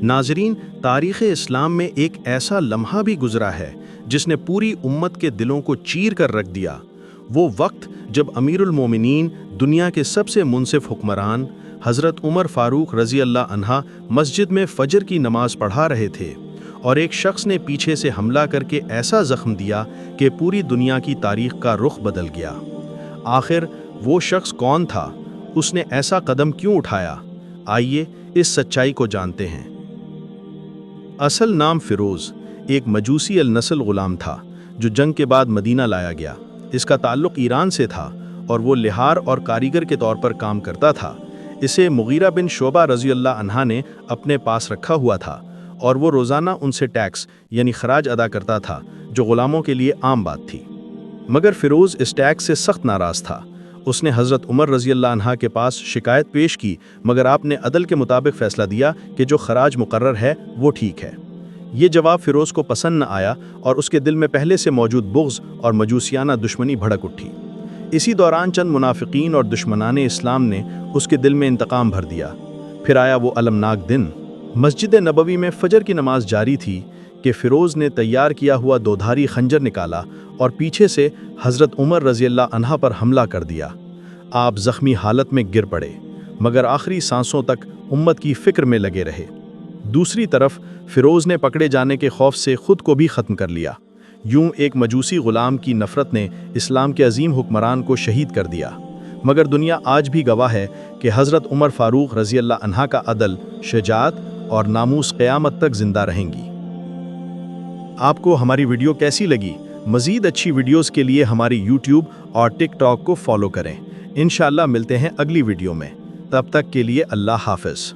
ناظرین، تاریخ اسلام میں ایک ایسا لمحہ بھی گزرا ہے جس نے پوری امت کے دلوں کو چیر کر رکھ دیا۔ وہ وقت جب امیر المومنین، دنیا کے سب سے منصف حکمران، حضرت عمر فاروق رضی اللہ عنہ مسجد میں فجر کی نماز پڑھا رہے تھے اور ایک شخص نے پیچھے سے حملہ کر کے ایسا زخم دیا کہ پوری دنیا کی تاریخ کا رخ بدل گیا۔ آخر وہ شخص کون تھا؟ اس نے ایسا قدم کیوں اٹھایا؟ آئیے اس سچائی کو جانتے ہیں۔ اصل نام فیروز ایک مجوسی النسل غلام تھا جو جنگ کے بعد مدینہ لایا گیا۔ اس کا تعلق ایران سے تھا اور وہ لہار اور کاریگر کے طور پر کام کرتا تھا۔ اسے مغیرہ بن شعبہ رضی اللہ عنہ نے اپنے پاس رکھا ہوا تھا اور وہ روزانہ ان سے ٹیکس یعنی خراج ادا کرتا تھا، جو غلاموں کے لیے عام بات تھی۔ مگر فیروز اس ٹیکس سے سخت ناراض تھا۔ اس نے حضرت عمر رضی اللہ عنہ کے پاس شکایت پیش کی، مگر آپ نے عدل کے مطابق فیصلہ دیا کہ جو خراج مقرر ہے وہ ٹھیک ہے۔ یہ جواب فیروز کو پسند نہ آیا اور اس کے دل میں پہلے سے موجود بغض اور مجوسیانہ دشمنی بھڑک اٹھی۔ اسی دوران چند منافقین اور دشمنان اسلام نے اس کے دل میں انتقام بھر دیا۔ پھر آیا وہ المناک دن۔ مسجد نبوی میں فجر کی نماز جاری تھی کہ فیروز نے تیار کیا ہوا دودھاری خنجر نکالا اور پیچھے سے حضرت عمر رضی اللہ عنہ پر حملہ کر دیا۔ آپ زخمی حالت میں گر پڑے، مگر آخری سانسوں تک امت کی فکر میں لگے رہے۔ دوسری طرف فیروز نے پکڑے جانے کے خوف سے خود کو بھی ختم کر لیا۔ یوں ایک مجوسی غلام کی نفرت نے اسلام کے عظیم حکمران کو شہید کر دیا۔ مگر دنیا آج بھی گواہ ہے کہ حضرت عمر فاروق رضی اللہ عنہ کا عدل، شجاعت اور ناموس قیامت تک زندہ رہیں گی۔ آپ کو ہماری ویڈیو کیسی لگی؟ مزید اچھی ویڈیوز کے لیے ہماری یوٹیوب اور ٹک ٹاک کو فالو کریں۔ انشاءاللہ ملتے ہیں اگلی ویڈیو میں۔ تب تک کے لیے اللہ حافظ۔